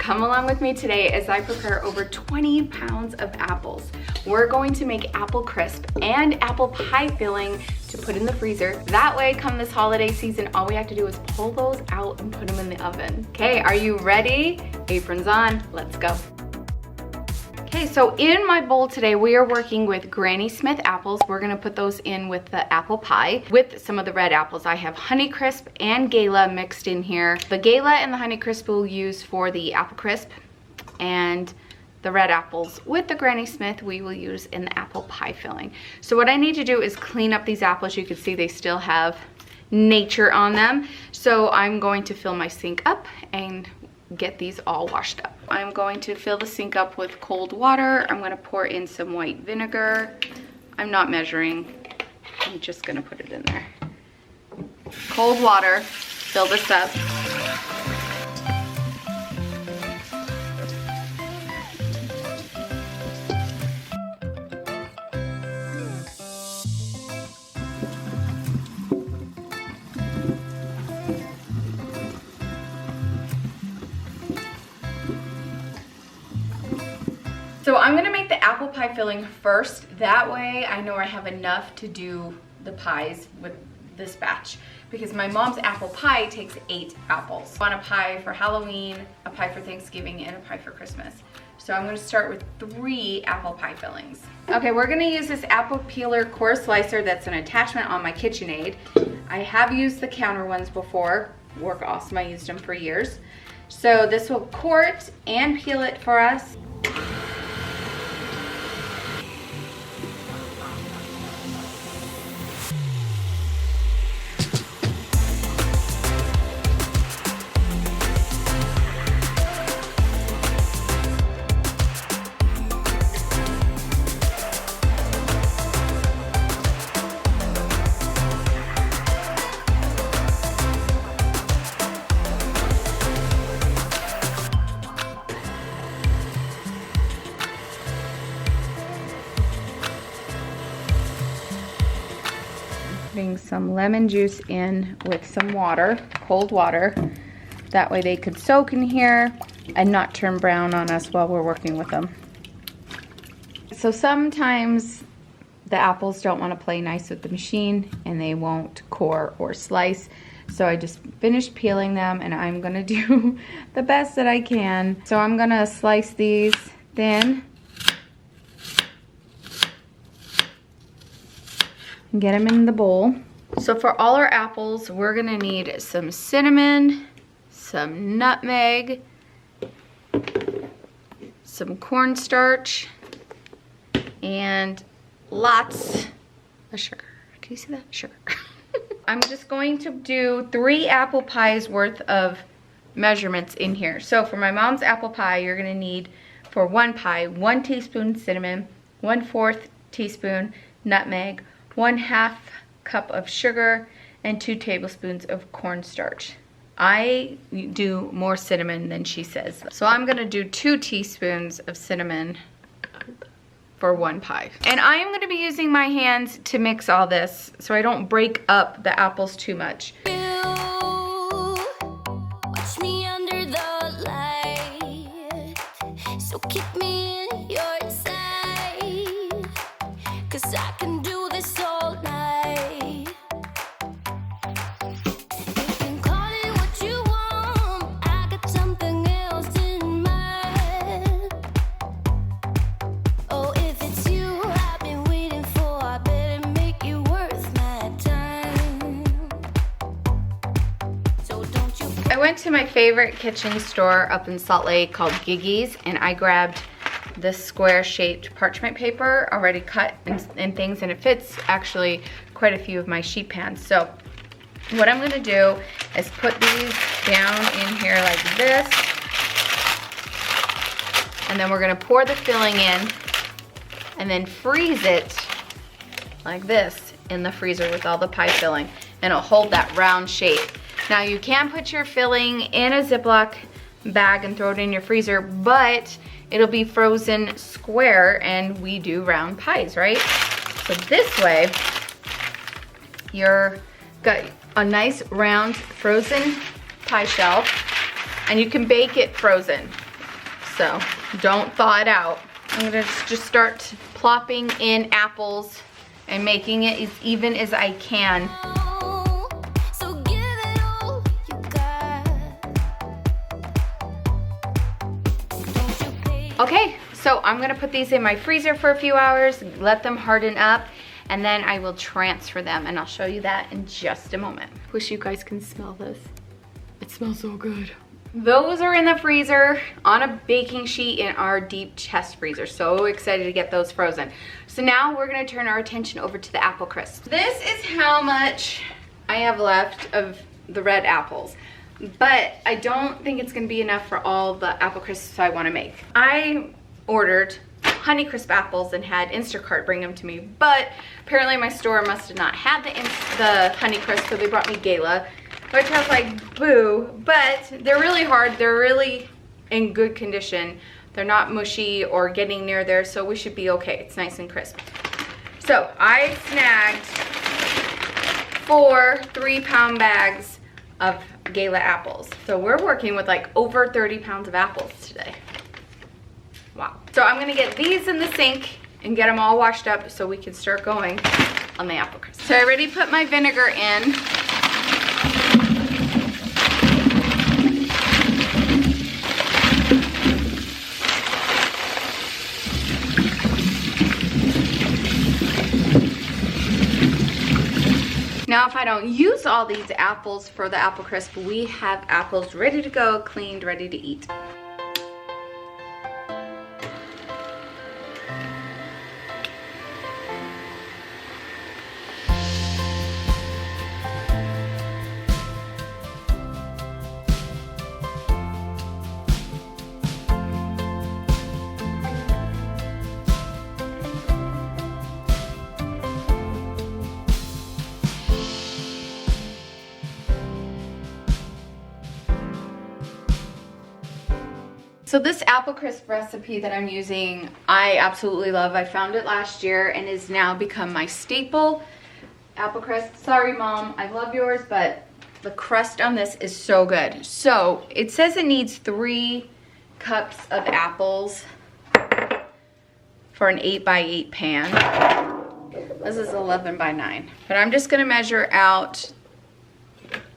Come along with me today as I prepare over 20 pounds of apples. We're going to make apple crisp and apple pie filling to put in the freezer. That way, come this holiday season, all we have to do is pull those out and put them in the oven. Okay, are you ready? Aprons on, let's go. Okay, so in my bowl today, we are working with Granny Smith apples. We're gonna put those in with the apple pie with some of the red apples. I have Honeycrisp and Gala mixed in here. The Gala and the Honeycrisp we'll use for the apple crisp, and the red apples with the Granny Smith we will use in the apple pie filling. So what I need to do is clean up these apples. You can see they still have nature on them. So I'm going to fill my sink up and get these all washed up. I'm going to fill the sink up with cold water. I'm gonna pour in some white vinegar. I'm not measuring, I'm just gonna put it in there. Cold water, fill this up. So I'm gonna make the apple pie filling first. That way I know I have enough to do the pies with this batch, because my mom's apple pie takes 8 apples. I want a pie for Halloween, a pie for Thanksgiving, and a pie for Christmas. So I'm gonna start with 3 apple pie fillings. Okay, we're gonna use this apple peeler core slicer that's an attachment on my KitchenAid. I have used the counter ones before, work awesome, I used them for years. So this will core it and peel it for us. Putting some lemon juice in with some water, cold water. That way they could soak in here and not turn brown on us while we're working with them. So sometimes the apples don't want to play nice with the machine and they won't core or slice. So I just finished peeling them and I'm gonna do the best that I can. So I'm gonna slice these thin and get them in the bowl. So for all our apples, we're gonna need some cinnamon, some nutmeg, some cornstarch, and lots of sugar. Can you see that? Sugar. I'm just going to do 3 apple pies worth of measurements in here. So for my mom's apple pie, you're gonna need, for 1 pie, 1 teaspoon cinnamon, 1/4 teaspoon nutmeg, 1/2 cup of sugar, and 2 tablespoons of cornstarch. I do more cinnamon than she says. So I'm gonna do 2 teaspoons of cinnamon for 1 pie. And I am gonna be using my hands to mix all this so I don't break up the apples too much. Watch me under the light, so keep me in your sight, 'cause I can do this all night. You can call it what you want, I got something else in mind. Oh, if it's you I've been waiting for, I better make you worth my time. So don't you... I went to my favorite kitchen store up in Salt Lake called Giggy's, and I grabbed this square shaped parchment paper already cut in things, and it fits actually quite a few of my sheet pans. So what I'm gonna do is put these down in here like this, and then we're gonna pour the filling in and then freeze it like this in the freezer with all the pie filling, and it'll hold that round shape. Now you can put your filling in a Ziploc bag and throw it in your freezer, but it'll be frozen square, and we do round pies, right? So this way, you're got a nice round frozen pie shell, and you can bake it frozen. so don't thaw it out. I'm gonna just start plopping in apples and making it as even as I can. So give it all you got. Don't you pay Okay, so I'm gonna put these in my freezer for a few hours, let them harden up, and then I will transfer them, and I'll show you that in just a moment. Wish you guys can smell this. It smells so good. Those are in the freezer on a baking sheet in our deep chest freezer. So excited to get those frozen. So now we're gonna turn our attention over to the apple crisp. This is how much I have left of the red apples, but I don't think it's gonna be enough for all the apple crisps I wanna make. I ordered Honeycrisp apples and had Instacart bring them to me, but apparently my store must have not had the Honeycrisp, so they brought me Gala, which I was like, boo, but they're really hard. They're really in good condition. They're not mushy or getting near there, so we should be okay. It's nice and crisp. So I snagged 4 3-pound bags of Gala apples. So we're working with like over 30 pounds of apples today. Wow. So I'm gonna get these in the sink and get them all washed up so we can start going on the apple crisp. So I already put my vinegar in. Now, if I don't use all these apples for the apple crisp, we have apples ready to go, cleaned, ready to eat. So this apple crisp recipe that I'm using, I absolutely love. I found it last year and has now become my staple. Apple crisp, sorry mom, I love yours, but the crust on this is so good. So it says it needs 3 cups of apples for an 8x8 pan. This is 11 by 9. But I'm just gonna measure out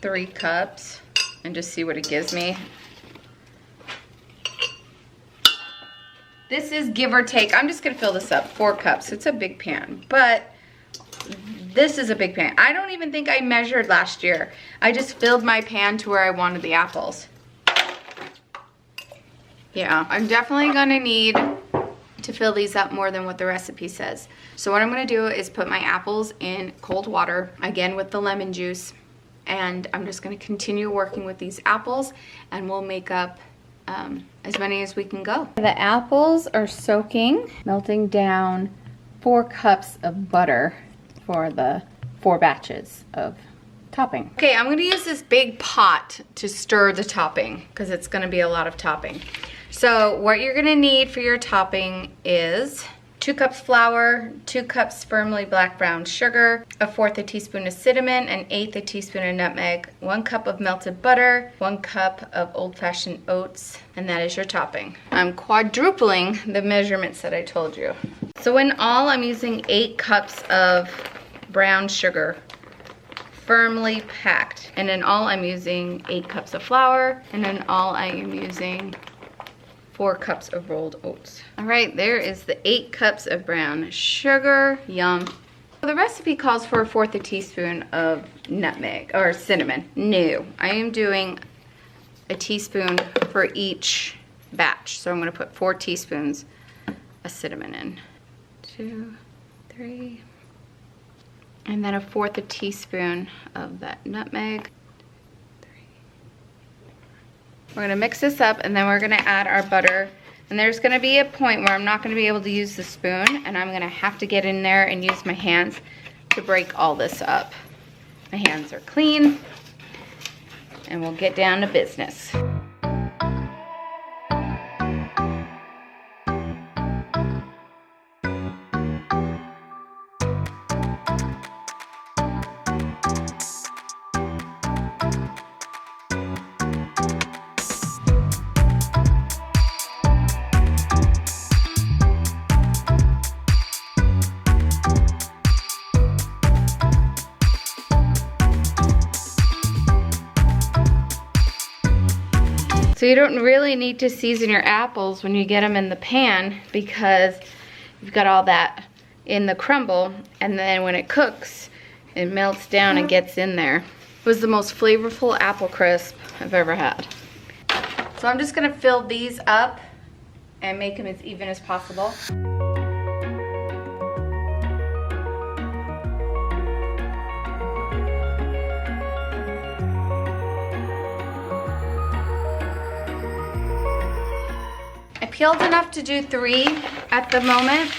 3 cups and just see what it gives me. This is give or take, I'm just gonna fill this up, 4 cups. It's a big pan, but this is a big pan. I don't even think I measured last year. I just filled my pan to where I wanted the apples. Yeah, I'm definitely gonna need to fill these up more than what the recipe says. So what I'm gonna do is put my apples in cold water, again with the lemon juice, and I'm just gonna continue working with these apples, and we'll make up as many as we can go. The apples are soaking, melting down 4 cups of butter for the 4 batches of topping. Okay, I'm gonna use this big pot to stir the topping because it's gonna be a lot of topping. So what you're gonna need for your topping is 2 cups flour, 2 cups firmly black brown sugar, 1/4 a teaspoon of cinnamon, 1/8 a teaspoon of nutmeg, 1 cup of melted butter, 1 cup of old-fashioned oats, and that is your topping. I'm quadrupling the measurements that I told you. So in all, I'm using 8 cups of brown sugar, firmly packed. And in all, I'm using 8 cups of flour, and in all, I am using 4 cups of rolled oats. All right, there is the 8 cups of brown sugar. Yum. The recipe calls for 1/4 a teaspoon of nutmeg or cinnamon. No, I am doing a teaspoon for each batch. So I'm gonna put 4 teaspoons of cinnamon in. 2, 3, and then 1/4 a teaspoon of that nutmeg. We're gonna mix this up and then we're gonna add our butter. And there's gonna be a point where I'm not gonna be able to use the spoon and I'm gonna have to get in there and use my hands to break all this up. My hands are clean and we'll get down to business. So you don't really need to season your apples when you get them in the pan because you've got all that in the crumble, and then when it cooks, it melts down and gets in there. It was the most flavorful apple crisp I've ever had. So I'm just gonna fill these up and make them as even as possible. I peeled enough to do 3 at the moment,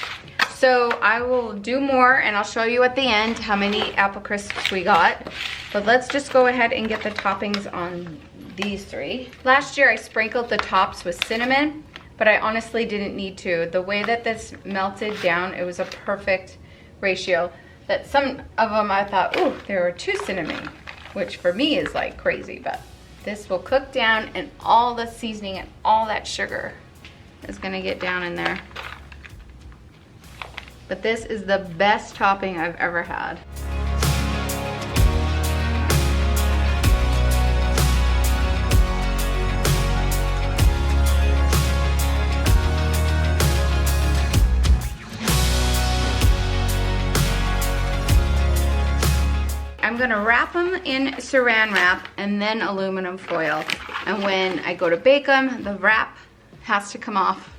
so I will do more and I'll show you at the end how many apple crisps we got. But let's just go ahead and get the toppings on these 3. Last year I sprinkled the tops with cinnamon, but I honestly didn't need to. The way that this melted down, it was a perfect ratio. That some of them I thought, ooh, there were too cinnamon, which for me is like crazy, but this will cook down and all the seasoning and all that sugar is gonna get down in there. But this is the best topping I've ever had. I'm gonna wrap them in saran wrap and then aluminum foil. And when I go to bake them, the wrap has to come off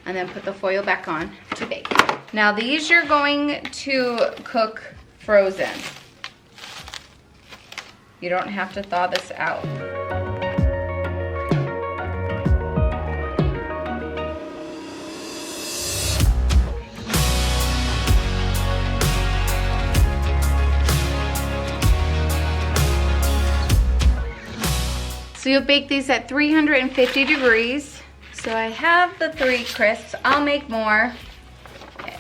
and then put the foil back on to bake. Now these you're going to cook frozen. You don't have to thaw this out. So you'll bake these at 350 degrees. So I have the 3 crisps. I'll make more.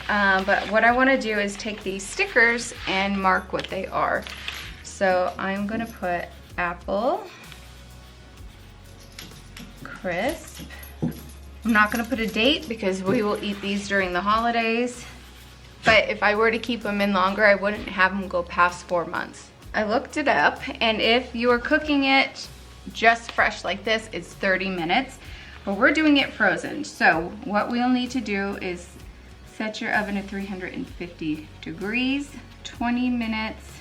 But what I want to do is take these stickers and mark what they are. So I'm going to put apple crisp. I'm not going to put a date because we will eat these during the holidays. But if I were to keep them in longer, I wouldn't have them go past 4 months. I looked it up, and if you are cooking it just fresh like this, it's 30 minutes. But we're doing it frozen. So what we'll need to do is set your oven at 350 degrees, 20 minutes,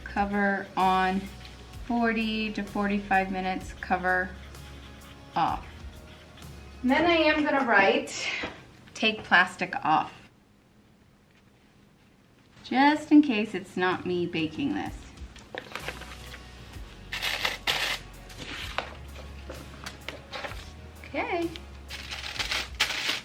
cover on, 40 to 45 minutes, cover off. And then I am gonna write, take plastic off. Just in case it's not me baking this. Okay.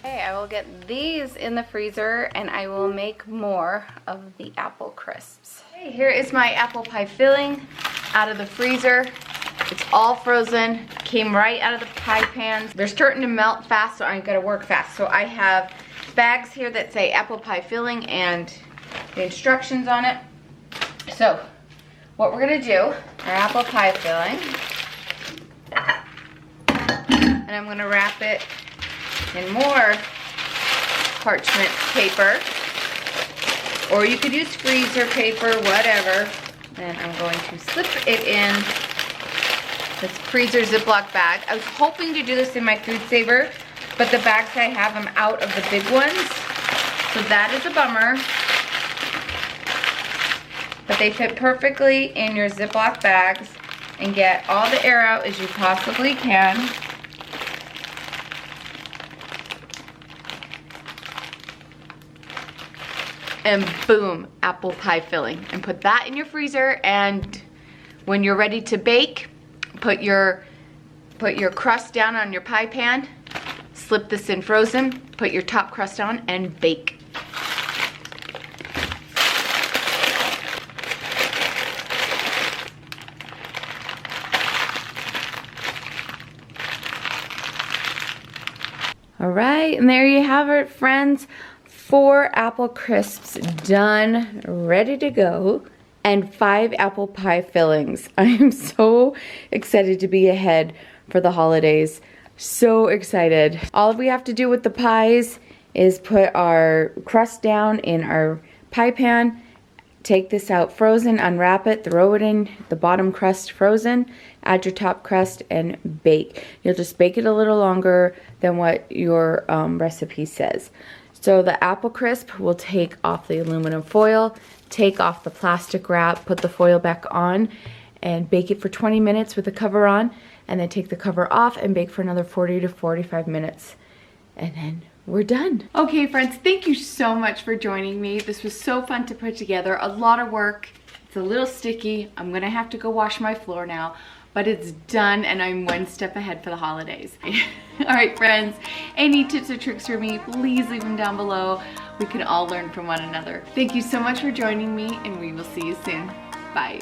Okay, I will get these in the freezer and I will make more of the apple crisps. Okay, here is my apple pie filling out of the freezer. It's all frozen, came right out of the pie pans. They're starting to melt fast, so I gotta work fast. So I have bags here that say apple pie filling and the instructions on it. So what we're gonna do, our apple pie filling, and I'm gonna wrap it in more parchment paper, or you could use freezer paper, whatever. And I'm going to slip it in this freezer Ziploc bag. I was hoping to do this in my food saver, but the bags I have, I'm out of the big ones, so that is a bummer. But they fit perfectly in your Ziploc bags, and get all the air out as you possibly can. And boom, apple pie filling. And put that in your freezer, and when you're ready to bake, put your crust down on your pie pan, slip this in frozen, put your top crust on, and bake. All right, and there you have it, friends. 4 apple crisps done, ready to go, and 5 apple pie fillings. I am so excited to be ahead for the holidays. So excited. All we have to do with the pies is put our crust down in our pie pan, take this out frozen, unwrap it, throw it in the bottom crust frozen, add your top crust, and bake. You'll just bake it a little longer than what your recipe says. So the apple crisp, we'll take off the aluminum foil, take off the plastic wrap, put the foil back on, and bake it for 20 minutes with the cover on, and then take the cover off and bake for another 40 to 45 minutes. And then we're done. Okay friends, thank you so much for joining me. This was so fun to put together, a lot of work. It's a little sticky. I'm gonna have to go wash my floor now, but it's done and I'm one step ahead for the holidays. All right friends, any tips or tricks for me, please leave them down below. We can all learn from one another. Thank you so much for joining me and we will see you soon. Bye.